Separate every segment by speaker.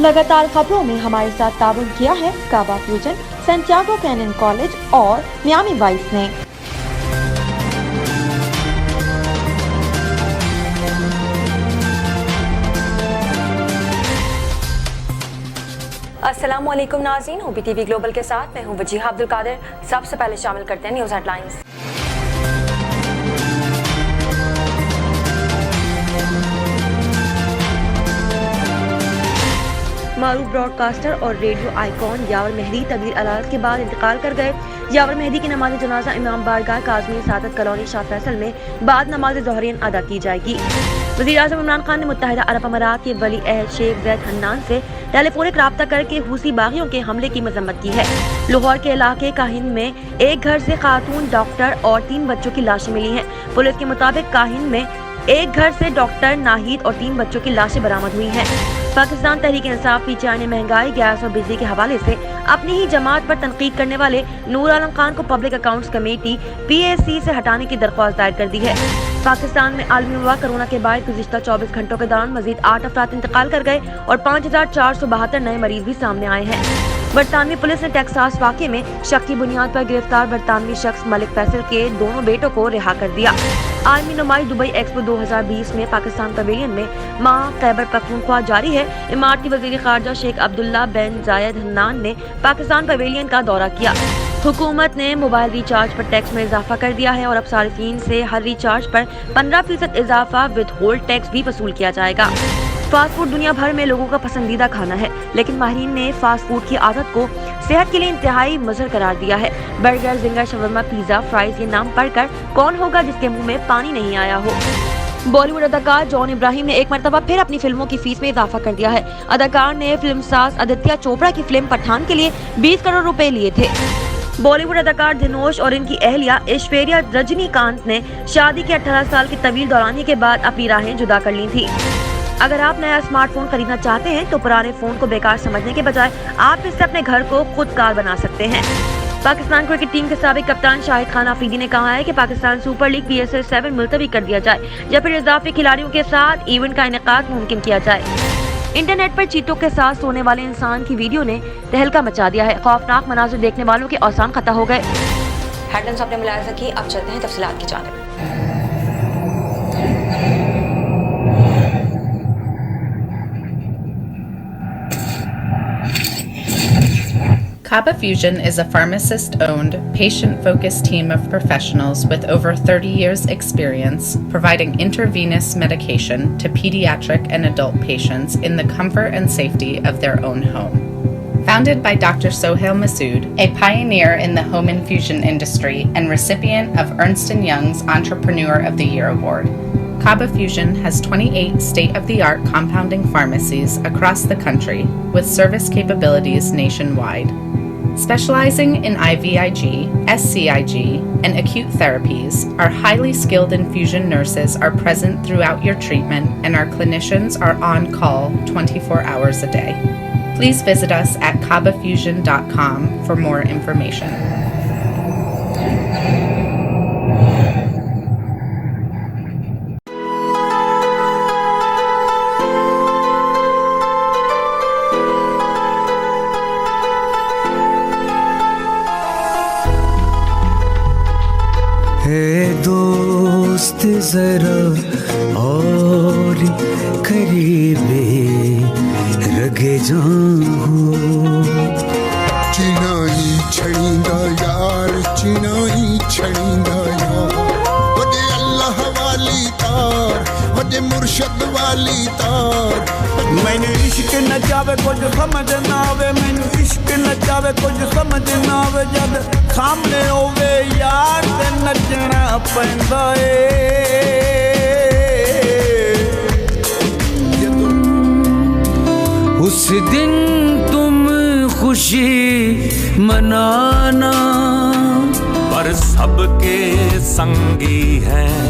Speaker 1: लगातार खबरों में हमारे साथ ताउन किया है काबा फ्यूजन, सैंटियागो कैनन कॉलेज और मियामी वाइस ने। अस्सलामुअलैकुम नाज़रीन, OBTV ग्लोबल के साथ मैं हूं वजीहा अब्दुल कादिर। सबसे पहले शामिल करते हैं न्यूज़ हेडलाइंस। मारूफ ब्रॉडकास्टर और रेडियो आइकॉन यावर मेहदी तवील अलाज के बाद इंतकाल कर गए। यावर मेहदी की नमाज जनाजा इमाम बारगाह काज़मी सादत कॉलोनी शाह फैसल में बाद नमाज ज़ोहरियन अदा की जाएगी। वज़ीर आज़म इमरान खान ने मुत्तहिदा अरब अमारात के वली अहद शेख ज़ैद हन्नान से टेलीफोनिक राब्ता करके हूसी बागियों के हमले की मजम्मत की है। लाहौर के इलाके काहिन में एक घर से खातून डॉक्टर और 3 बच्चों की लाशें मिली हैं। पुलिस के मुताबिक काहिन में एक घर से डॉक्टर, नाहिद और 3 बच्चों की लाशें बरामद हुई हैं। पाकिस्तान तहरीक इंसाफ पीटीआई ने महंगाई, गैस और बिजली के हवाले से अपनी ही जमात पर तनकीद करने वाले नूर आलम खान को पब्लिक अकाउंट्स कमेटी PAC से हटाने की दरख्वास्त दायर कर दी है। पाकिस्तान में आलमी वबा कोरोना के बाद गुज़िश्ता 24 घंटों के दौरान मजीद 8 अफराद इंतकाल कर गए और 5472 नए मरीज भी सामने आए हैं। बरतानवी पुलिस ने टेक्सास वाक़े में शक की बुनियाद पर गिरफ्तार बरतानवी शख्स मलिक फैसल के दोनों बेटों को रिहा कर दिया। आलमी नुमाइश दुबई एक्सपो 2020 में पाकिस्तान पवेलियन में माह खैबर पख्तूनख्वा जारी है। इमारती वज़ीर ख़ारजा शेख अब्दुल्ला बिन ज़ायद हन्नान ने पाकिस्तान पवेलियन का दौरा किया। हुकूमत ने मोबाइल रिचार्ज पर टैक्स में इजाफा कर दिया है और अब सारिफीन से हर रिचार्ज पर 15% इजाफा विद होल्ड टैक्स भी वसूल किया जाएगा। फास्ट फूड दुनिया भर में लोगों का पसंदीदा खाना है, लेकिन माहिरीन ने फास्ट फूड की आदत को सेहत के लिए इंतहाई मुज़र करार दिया है। Burger, ginger, shawarma, pizza, fries ये नाम पढ़कर कौन होगा जिसके मुंह में पानी नहीं आया हो। बॉलीवुड अदाकार जॉन इब्राहिम ने एक मरतबा फिर अपनी फिल्मों की फीस में इजाफा कर दिया है। अदाकार ने फिल्मसाज आदित्य चोपड़ा की फिल्म पठान के लिए 20 करोड़ रुपए लिए थे। बॉलीवुड अदाकार धनुष और इनकी अहलिया ऐश्वर्या रजनीकांत ने शादी के 18 साल की तवील दौरानी के बाद अपनी राहें जुदा कर ली थी। अगर आप नया स्मार्टफोन खरीदना चाहते हैं तो पुराने फोन को बेकार समझने के बजाय आप इससे अपने घर को खुदकार बना सकते हैं। पाकिस्तान क्रिकेट टीम के साबिक कप्तान शाहिद खान आफरीदी ने कहा है कि पाकिस्तान सुपर लीग PSL 7 मुलतवी कर दिया जाए या फिर इजाफी खिलाड़ियों के साथ इवेंट का इनेकाद मुमकिन किया जाए। इंटरनेट पर चीतों के साथ सोने वाले इंसान की वीडियो ने तहलका मचा दिया है। खौफनाक मनाजिर देखने वालों के औसान खता हो गए। हेडलाइंस आपने मुलाहिजा की, अब चलते हैं तफसीलात की जानिब।
Speaker 2: Kaba Fusion is a pharmacist-owned, patient-focused team of professionals with over 30 years' experience providing intravenous medication to pediatric and adult patients in the comfort and safety of their own home. Founded by Dr. Sohail Masood, a pioneer in the home infusion industry and recipient of Ernst & Young's Entrepreneur of the Year award, Kaba Fusion has 28 state-of-the-art compounding pharmacies across the country with service capabilities nationwide. Specializing in IVIG, SCIG, and acute therapies, our highly skilled infusion nurses are present throughout your treatment and our clinicians are on call 24 hours a day. Please visit us at kabafusion.com for more information.
Speaker 3: दोस्त जरा और करीबे रगे जाऊं चिनाई छड़ींदा यार चिनाई छड़ींदा यार वदे अल्लाह वाली तार वदे मुर्शद वाली तार मैंने इश्क न जावे कुछ समझ ना आवे मैंने इश्क न जावे कुछ समझ ना आवे जद सामने होवे यार ते नचना पैंदा उस दिन तुम खुशी मनाना पर सबके संगी हैं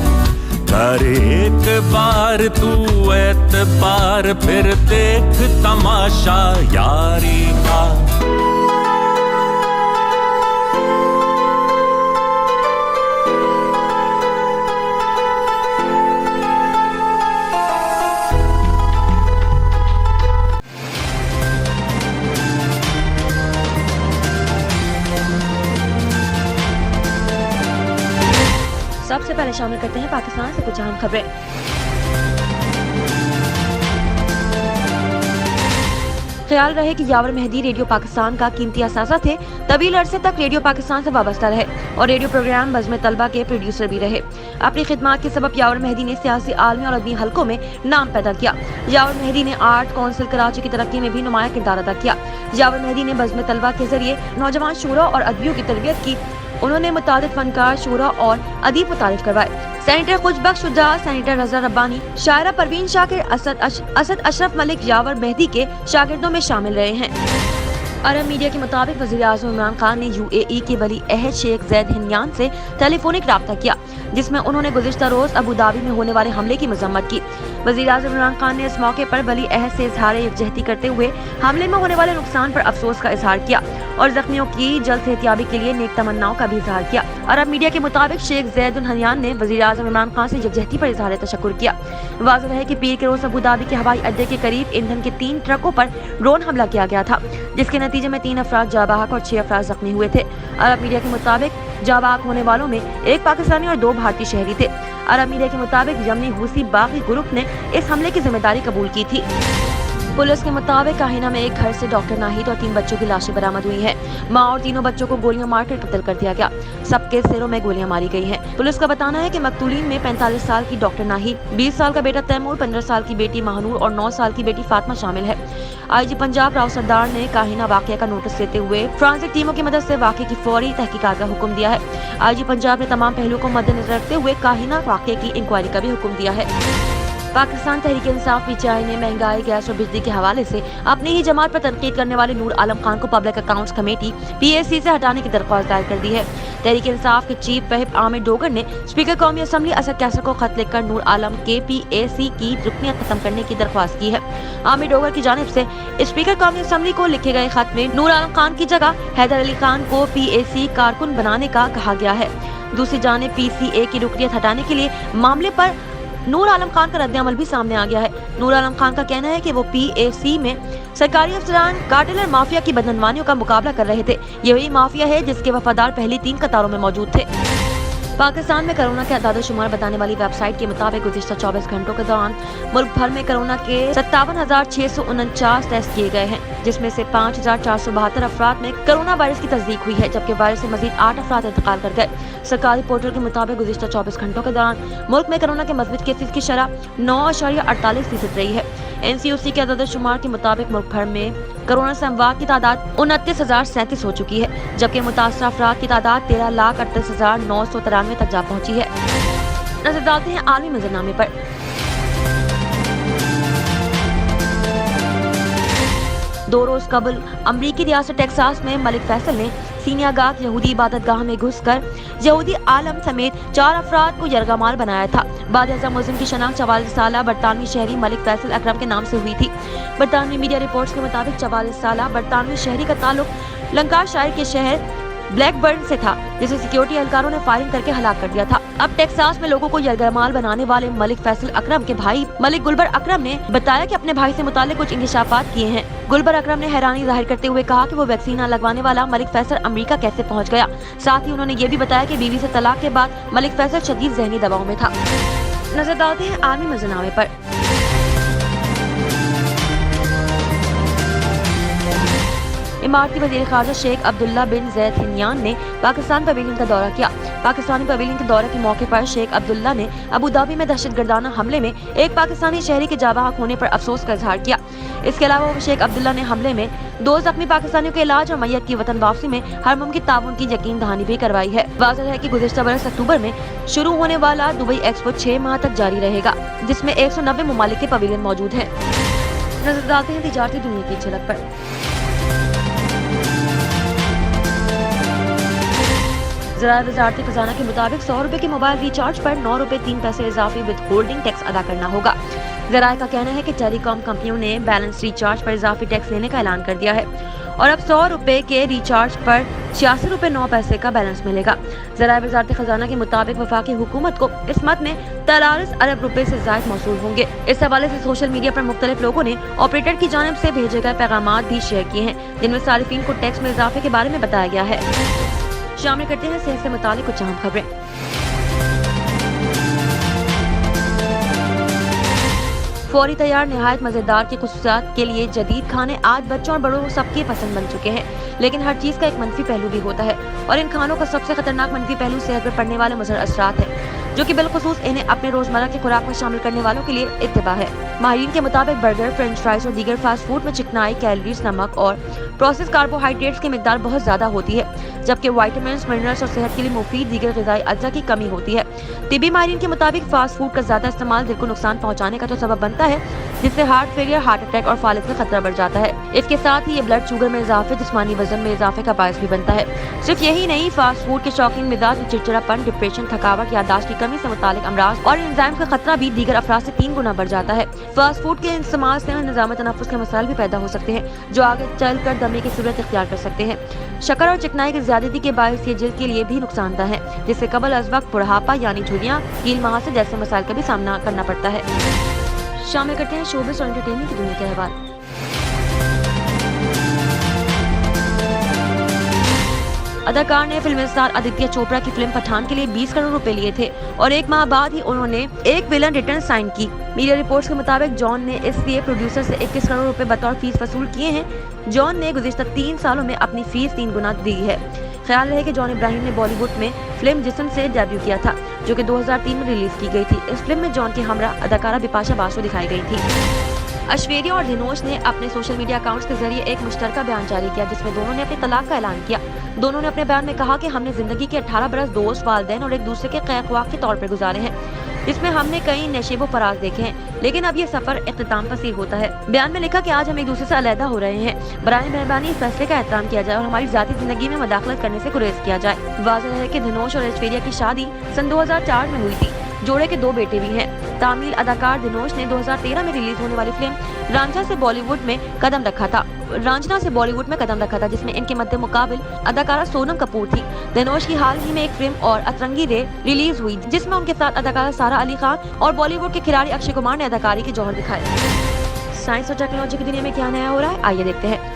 Speaker 3: कर एक बार तू एतबार फिर देख तमाशा यारी का
Speaker 1: सबसे पहले शामिल करते हैं पाकिस्तान से कुछ अहम खबरें। ख्याल रहे कि यावर मेहदी रेडियो पाकिस्तान का कीमती असासा थे, तवील अरसे तक रेडियो पाकिस्तान से वाबस्ता रहे और रेडियो प्रोग्राम बज़्म तलबा के प्रोड्यूसर भी रहे। अपनी खिदमात के सबब यावर मेहदी ने सियासी, आलमी और अदबी हलकों में नाम पैदा किया। यावर मेहदी ने आर्ट काउंसिल कराची की तरक्की में भी नुमाया किरदार अदा किया। यावर मेहदी ने बज़्म तलबा के जरिए नौजवान शूरा और अदबियों की तरबियत की। उन्होंने मुतादिद फनकार, शूरा और अदीब मुतारिफ करवाए। सेनेटर खुशबख्श शुजा, सेनेटर रज़ा रब्बानी, शायरा परवीन शाकिर, असद अशरफ मलिक यावर मेहदी के शागिर्दों में शामिल रहे हैं। अरब मीडिया के मुताबिक वज़ीर-ए-आज़म इमरान खान ने UAE के वली अहद शेख ज़ैद हिनयान से टेलीफोनिक राब्ता किया, जिसमें उन्होंने गुज़िश्ता रोज अबू धाबी में होने वाले हमले की मज़म्मत की। वज़ीर-ए-आज़म इमरान खान ने इस मौके पर वली अहद से इज़हार यकजहती करते हुए हमले में होने वाले नुकसान पर अफसोस का इजहार किया और जख्मियों की जल्द सेहतियाबी के लिए नेक तमन्नाओं का भी इजहार किया। अरब मीडिया के मुताबिक शेख ज़ैद हिनयान ने वज़ीर-ए-आज़म इमरान खान से यकजहती पर इजहार तशक्कुर किया। वाज़ेह है कि पीर के रोज अबू धाबी के हवाई अड्डे के करीब ईंधन के 3 ट्रकों पर ड्रोन हमला किया गया था, जिसके नतीजे में 3 अफराद जाबाहक और 6 अफराद जख्मी हुए थे। अरब मीडिया के मुताबिक जाबाहक होने वालों में 1 पाकिस्तानी और 2 भारतीय शहरी थे। अरब मीडिया के मुताबिक यमनी हूसी बागी ग्रुप ने इस हमले की जिम्मेदारी कबूल की थी। पुलिस के मुताबिक काहिना में एक घर से डॉक्टर नाहिद और 3 बच्चों की लाशें बरामद हुई हैं। मां और तीनों बच्चों को गोलियां मारकर कत्ल कर दिया गया। सबके सिरों में गोलियां मारी गई हैं। पुलिस का बताना है कि मकतूलीन में 45 साल की डॉक्टर नाहिद, 20 साल का बेटा तैमूर, 15 साल की बेटी महानूर और 9 साल की बेटी फातिमा शामिल है। IG पंजाब राव सरदार ने काहिना वाकया का नोटिस लेते हुए फोरेंसिक टीमों की मदद से वाकये की फौरी तहकीकात का हुक्म दिया है। IG पंजाब ने तमाम पहलुओं को मद्देनजर रखते हुए काहिना वाकये की इंक्वायरी का भी हुक्म दिया है। पाकिस्तान तहरीक इंसाफ PTI ने महंगाई, गैस और बिजली के हवाले से अपनी ही जमात पर तनकीद करने वाले नूर आलम खान को पब्लिक अकाउंट्स कमेटी PAC से हटाने की दरख्वास्त दायर कर दी है। तहरीक इंसाफ के चीफ व्हिप आमिर डोगर ने स्पीकर कौमी असम्बली असद कैसर को खत लिखकर नूर आलम के PAC की रुकनियत खत्म करने की दरख्वास्त की है। आमिर डोगर की जानिब से स्पीकर कौमी असम्बली को लिखे गए खत में नूर आलम खान की जगह हैदर अली खान को PAC कारकुन बनाने का कहा गया है। दूसरी जानिब PCA की रुकनियत हटाने के लिए मामले पर नूर आलम खान का रद्द-ए-अमल भी सामने आ गया है। नूर आलम खान का कहना है कि वो PAC में सरकारी अफसरान कार्टेल और माफिया की बदनवानियों का मुकाबला कर रहे थे। ये वही माफिया है जिसके वफादार पहली 3 कतारों में मौजूद थे। पाकिस्तान में कोरोना के अदाद-ओ-शुमार बताने वाली वेबसाइट के मुताबिक गुज़िश्ता 24 घंटों के दौरान मुल्क भर में कोरोना के 57,649 टेस्ट किए गए हैं, जिसमें से 5,472 अफराद में कोरोना वायरस की तस्दीक हुई है, जबकि वायरस से मजीद 8 अफराद इंतकाल कर गए। सरकारी पोर्टल के मुताबिक गुज़िश्ता 24 घंटों के दौरान मुल्क में कोरोना के मज़बूत केसेस की शरह 9.48% रही है। NCOC के अदाद-ओ-शुमार के मुताबिक मुल्क भर में कोरोना से अमवात की तादाद 29,037 हो चुकी है, जबकि मुतासरा अफराद की तादाद 13,38,993 तक जा पहुंची है। नजर डालते हैं आलमी मंजरनामे पर। दो रोज कबल अमरीकी रियासत टेक्सास में मलिक फैसल ने सीनियागाह यहूदी इबादतगाह में घुसकर यहूदी आलम समेत 4 अफराद को यरगमाल बनाया था। बाद-ए-आज़म मुल्ज़िम की शनाख्त 44 साला बरतानवी शहरी मलिक फैसल अकरम के नाम से हुई थी। बरतानवी मीडिया रिपोर्ट्स के मुताबिक 44 साला बरतानवी शहरी का ताल्लुक लंकाशायर के शहर ब्लैकबर्न से था, जिसे सिक्योरिटी एहलकारों ने फायरिंग करके हलाक कर दिया था। अब टेक्सास में लोगों को यरगमाल बनाने वाले मलिक फैसल अकरम के भाई मलिक गुलबर अकरम ने बताया कि अपने भाई से मुताल्लिक कुछ इंकशाफात किए हैं। गुलबर अकरम ने हैरानी जाहिर करते हुए कहा कि वो वैक्सीन न लगवाने वाला मलिक फैसल अमेरिका कैसे पहुंच गया। साथ ही उन्होंने ये भी बताया कि बीवी से तलाक के बाद मलिक फैसल शदीद ज़हनी दबाव में था। नजर डालते हैं आलमी मंजरनामे पर। इमारती वज़ीर ख़ारजा शेख अब्दुल्ला बिन ज़ैद हिनयान ने पाकिस्तान पवेलियन का दौरा किया। पाकिस्तानी पवेलियन के दौरे के मौके पर शेख अब्दुल्ला ने अबू धाबी में दहशतगर्दाना हमले में एक पाकिस्तानी शहरी के जाबाहक होने पर अफसोस का इजहार किया। इसके अलावा शेख अब्दुल्ला ने हमले में 2 जख्मी पाकिस्तानियों के इलाज और मैयत की वतन वापसी में हर मुमकिन ताउन की यकीन दहानी भी करवाई है। वाज़ेह है कि गुज़िश्ता बरस अक्टूबर में शुरू होने वाला दुबई एक्सपो 6 माह तक जारी रहेगा, जिसमें 190 ममालिक के पवेलियन मौजूद हैं। नजर डालते हैं तिजारती दुनिया की झलक पर। ज़राए वज़ारत खजाना के मुताबिक 100 रुपए के मोबाइल रिचार्ज पर 9 रुपए 3 पैसे इजाफी विद होल्डिंग टैक्स अदा करना होगा। ज़राए का कहना है कि टेलीकॉम कंपनियों ने बैलेंस रिचार्ज पर इजाफी टैक्स लेने का ऐलान कर दिया है और अब 100 रुपए के रिचार्ज पर 86 रुपए 9 पैसे का बैलेंस मिलेगा। ज़राए वज़ारत खजाना के मुताबिक वफाकी हुकूमत को इस मद में 43 अरब रुपए से ज़ायद मौसूल होंगे। इस हवाले से सोशल मीडिया पर मुख्तलिफ लोगों ने ऑपरेटर की जानिब से भेजे गए पैगामात भी शेयर किए हैं, जिनमें सारिफीन को टैक्स में इजाफे के बारे में बताया गया है। शामिल करते हैं सेहत से मुतालिक कुछ अहम खबरें। फौरी तैयार निहायत मजेदार के खुसूसियात के लिए जदीद खाने आज बच्चों और बड़ों सबके पसंद बन चुके हैं। लेकिन हर चीज का एक मंफी पहलू भी होता है और इन खानों का सबसे खतरनाक मंफी पहलू सेहत पर पड़ने वाले मुज़र असरात है, जो कि बिलखुसूस इन्हें अपने रोजमर्रा की खुराक में शामिल करने वालों के लिए इत्तिबा है। माहिरीन के मुताबिक बर्गर, फ्रेंच फ्राइज और दीगर फास्ट फूड में चिकनाई, कैलोरीज, नमक और प्रोसेस कार्बोहाइड्रेट्स की मिकदार बहुत ज्यादा होती है, जबकि विटामिन, मिनरल्स और सेहत के लिए मुफीद दीगर ग़िज़ाई अज्जा की कमी होती है। तिब्बी माहिरीन के मुताबिक फास्ट फूड का ज्यादा इस्तेमाल दिल को नुकसान पहुंचाने का तो सबब बनता है, जिससे हार्ट फेलियर, हार्ट अटैक और फालिज का खतरा बढ़ जाता है। इसके साथ ही ये ब्लड शुगर में इजाफे, जिस्मानी वजन में इजाफे का बायस भी बनता है। सिर्फ यही नहीं, फास्ट फूड के शौकीन मिजाज में चिड़चिड़ापन, डिप्रेशन, थकावट, याददाश्त की कमी से मुतालिक अमराज और एंजाइम का खतरा भी दीगर अफराद से 3 गुना बढ़ जाता है। फास्ट फूड के इस्तेमाल से निज़ाम तनफ़ुस के मसाइल भी पैदा हो सकते हैं, जो आगे चलकर दमे की सूरत इख्तियार कर सकते हैं। शक्कर और चिकनाई की ज्यादती के बायस ये जिल्द के लिए भी नुकसानदा है, जिससे कबल अज़ वक्त बुढ़ापा यानी झुर्रियां, कील महासे जैसे मसाइल का भी सामना करना पड़ता है। शामिल करते हैं शोबिज़ और एंटरटेनमेंट की दुनिया के अहवाल। अदाकार ने फिल्म स्टार आदित्य चोपड़ा की फिल्म पठान के लिए 20 करोड़ रुपए लिए थे और 1 माह बाद ही उन्होंने एक विलन रिटर्न साइन की। मीडिया रिपोर्ट्स के मुताबिक जॉन ने इसलिए प्रोड्यूसर से 21 करोड़ रुपए बतौर फीस वसूल किए हैं। जॉन ने गुज़िश्ता 3 सालों में अपनी फीस 3 गुना दी है। ख्याल रहे कि जॉन इब्राहिम ने बॉलीवुड में फिल्म जिस्म से डेब्यू किया था, जो कि 2003 में रिलीज की गई थी। इस फिल्म में जॉन की हमरा अदाकारा बिपाशा बासु दिखाई गई थी। ऐश्वर्या और धनुष ने अपने सोशल मीडिया अकाउंट्स के जरिए एक मुश्तरका बयान जारी किया, जिसमें दोनों ने अपने तलाक का ऐलान किया। दोनों ने अपने बयान में कहा कि हमने जिंदगी के 18 बरस दोस्त, वालिदैन और एक दूसरे के क़ैक़वाक़ के तौर पर गुजारे हैं, जिसमें हमने कई नशेबो फराज देखे हैं, लेकिन अब ये सफर इख्तिताम पसीर होता है। बयान में लिखा कि आज हम एक दूसरे से अलहदा हो रहे हैं। बराए मेहरबानी इस फैसले का एहतराम किया जाए और हमारी जाती जिंदगी में मदाखलत करने से गुरेज किया जाए। वाज़ेह है कि धनुष और ऐश्वर्या की शादी सन 2004 में हुई थी। जोड़े के 2 बेटे भी हैं। तामिल अदाकार धनुष ने 2013 में रिलीज होने वाली फिल्म रांझना से बॉलीवुड में कदम रखा था, जिसमें इनके मद्दे मुकाबिल अदाकारा सोनम कपूर थी। धनुष की हाल ही में एक फिल्म और अतरंगी रे रिलीज हुई, जिसमें उनके साथ अदाकारा सारा अली खान और बॉलीवुड के खिलाड़ी अक्षय कुमार ने अदाकारी के जौहर दिखाए। साइंस और टेक्नोलॉजी की दुनिया में क्या नया हो रहा है, आइए देखते हैं।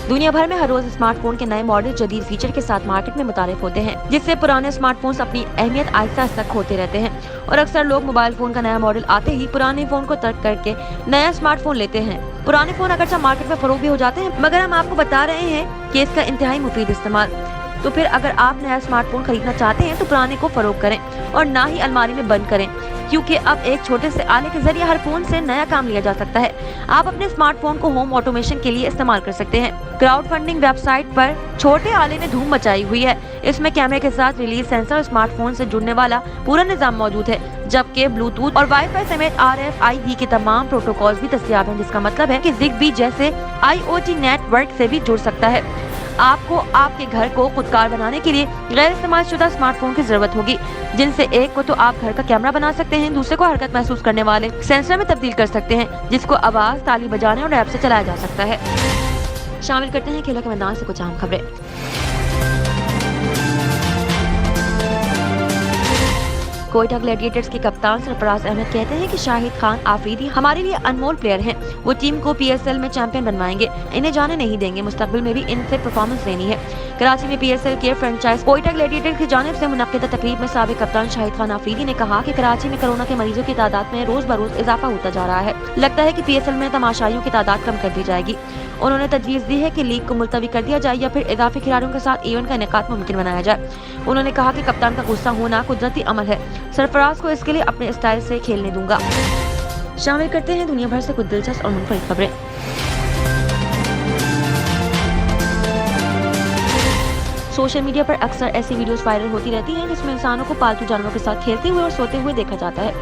Speaker 1: दुनिया भर में हर रोज स्मार्टफोन के नए मॉडल जदीद फीचर के साथ मार्केट में मुतारिफ होते हैं, जिससे पुराने स्मार्टफोन्स अपनी अहमियत आहिस्ता आहिस्ता खोते रहते हैं और अक्सर लोग मोबाइल फोन का नया मॉडल आते ही पुराने फोन को तर्क करके नया स्मार्टफोन लेते हैं। पुराने फोन अगरचे मार्केट में फरोख्त भी हो जाते हैं, मगर हम आपको बता रहे हैं कि इसका इंतहाई मुफीद इस्तेमाल। तो फिर अगर आप नया स्मार्टफोन खरीदना चाहते हैं तो पुराने को फरोख्त करें और ना ही अलमारी में बंद करें, क्योंकि अब एक छोटे से आले के जरिए हर फोन से नया काम लिया जा सकता है। आप अपने स्मार्टफोन को होम ऑटोमेशन के लिए इस्तेमाल कर सकते हैं। क्राउड फंडिंग वेबसाइट पर छोटे आले ने धूम मचाई हुई है। इसमें कैमरे के साथ रिलीज सेंसर और स्मार्टफोन से जुड़ने वाला पूरा निजाम मौजूद है, जबकि ब्लूटूथ और वाईफाई समेत RFID के तमाम प्रोटोकॉल्स भी दस्तयाब हैं, जिसका मतलब है कि ZigBee जैसे IoT नेटवर्क से भी जुड़ सकता है। आपको आपके घर को खुदकार बनाने के लिए गैर इस्तेमाल शुदा स्मार्टफोन की जरूरत होगी, जिनसे एक को तो आप घर का कैमरा बना सकते हैं, दूसरे को हरकत महसूस करने वाले सेंसर में तब्दील कर सकते हैं, जिसको आवाज, ताली बजाने और ऐप से चलाया जा सकता है। शामिल करते हैं खेलों के मैदान से कुछ अहम खबरें। कोयटा ग्लैडिएटर्स के कप्तान सरफराज अहमद कहते हैं कि शाहिद खान आफरीदी हमारे लिए अनमोल प्लेयर हैं। वो टीम को PSL में चैंपियन बनवाएंगे, इन्हें जाने नहीं देंगे, मुस्तकबिल में भी इनसे परफॉर्मेंस लेनी है। कराची में PSL के फ्रेंचाइज कोयटा ग्लैडिएटर्स की जानिब से मुनक्किदा तकरीब में साबिक कप्तान शाहिद खान आफरीदी ने कहा कि कराची में कोरोना के मरीजों की तादाद में रोज बरोज इजाफा होता जा रहा है। लगता है कि PSL में तमाशाइयों की तादाद कम कर दी जाएगी। उन्होंने तजवीज़ दी है कि लीग को मुलतवी कर दिया जाए या फिर इजाफी खिलाड़ियों के साथ इवेंट का इनेकाद मुमकिन बनाया जाए। उन्होंने कहा कि कप्तान का गुस्सा होना कुदरती अमल है, सरफराज को इसके लिए अपने स्टाइल से खेलने दूंगा। शामिल करते हैं दुनिया भर से कुछ दिलचस्प और मुनफरिद खबरें। सोशल मीडिया पर अक्सर ऐसी वीडियोस वायरल होती रहती हैं जिसमें इंसानों को पालतू जानवरों के साथ खेलते हुए और सोते हुए देखा जाता है,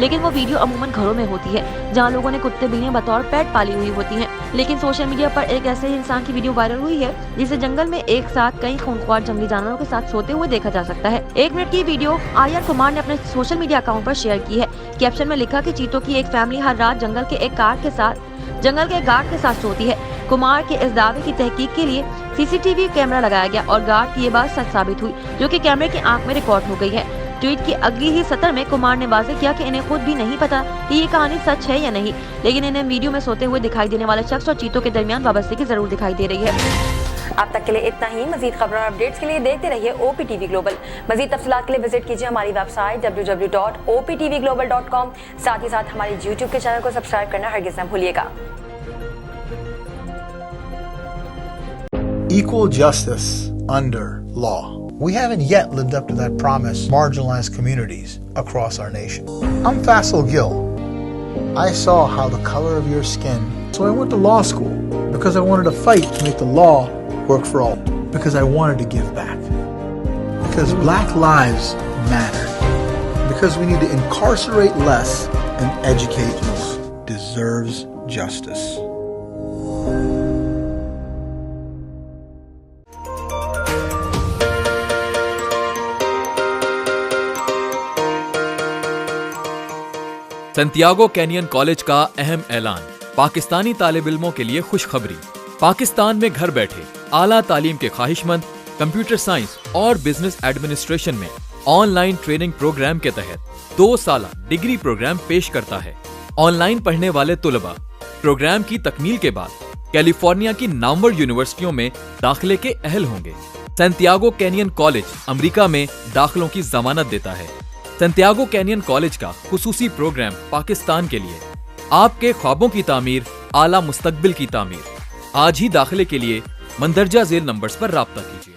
Speaker 1: लेकिन वो वीडियो अमूमन घरों में होती है जहां लोगों ने कुत्ते बिल्लियां बतौर पेट पाली हुई होती हैं। लेकिन सोशल मीडिया पर एक ऐसे ही इंसान की वीडियो वायरल हुई है जिसे जंगल में एक साथ कई खूंखार जंगली जानवरों के साथ सोते हुए देखा जा सकता है। 1 मिनट की वीडियो आर कुमार ने अपने सोशल मीडिया अकाउंट पर शेयर की है। कैप्शन में लिखा कि चीतों की एक फैमिली हर रात जंगल के एक गार्ड के साथ सोती है। कुमार के इस दावे की तहकीक के लिए CCTV कैमरा लगाया गया और गार्ड की ये बात सच साबित हुई, जो कि कैमरे की आंख में रिकॉर्ड हो गई है। ट्वीट की अगली ही सतर में कुमार ने वाज़ेह किया कि इन्हें खुद भी नहीं पता कि ये कहानी सच है या नहीं, लेकिन इन्हें वीडियो में सोते हुए दिखाई देने वाले शख्स और चीतों के दरमियान वाबस्तगी जरूर दिखाई दे रही है। अब तक के लिए इतना ही। मजीद खबरों और अपडेट्स के लिए देखते रहिए OPTV ग्लोबल। मजीद तफसीलात के लिए विजिट कीजिए हमारी वेबसाइट www.optvglobal.com। साथ ही साथ हमारे YouTube के चैनल को सब्सक्राइब करना हरगिज़ न भूलिएगा।
Speaker 4: Equal justice under law. We haven't yet lived up to that promise, marginalized communities across our nation. I'm Faisal Gill. I saw how the color of your skin, so I went to law school because I wanted to fight to make the law work for all, because I wanted to give back, because black lives matter, because we need to incarcerate less and educate who deserves justice.
Speaker 5: Santiago canyon college का अहम ऐलान। पाकिस्तानी तालिब इल्मों के लिए खुशखबरी। पाकिस्तान में घर बैठे आला तालीम के ख्वाहिशमंद कंप्यूटर साइंस और बिजनेस एडमिनिस्ट्रेशन में ऑनलाइन ट्रेनिंग प्रोग्राम के तहत 2 साला डिग्री प्रोग्राम पेश करता है। ऑनलाइन पढ़ने वाले तुलबा प्रोग्राम की तकमील के बाद कैलिफोर्निया की नामवर यूनिवर्सिटियों में दाखिले के अहल होंगे। सैंटियागो कैनियन कॉलेज अमेरिका में दाखिलों की जमानत देता है। सैंटियागो कैनियन कॉलेज का खुसूसी प्रोग्राम पाकिस्तान के लिए आपके ख्वाबों की तामीर, आला मुस्तकबिल की तामीर। आज ही दाखिले के लिए मंदरजा झेल नंबर्स पर राब्ता कीजिए।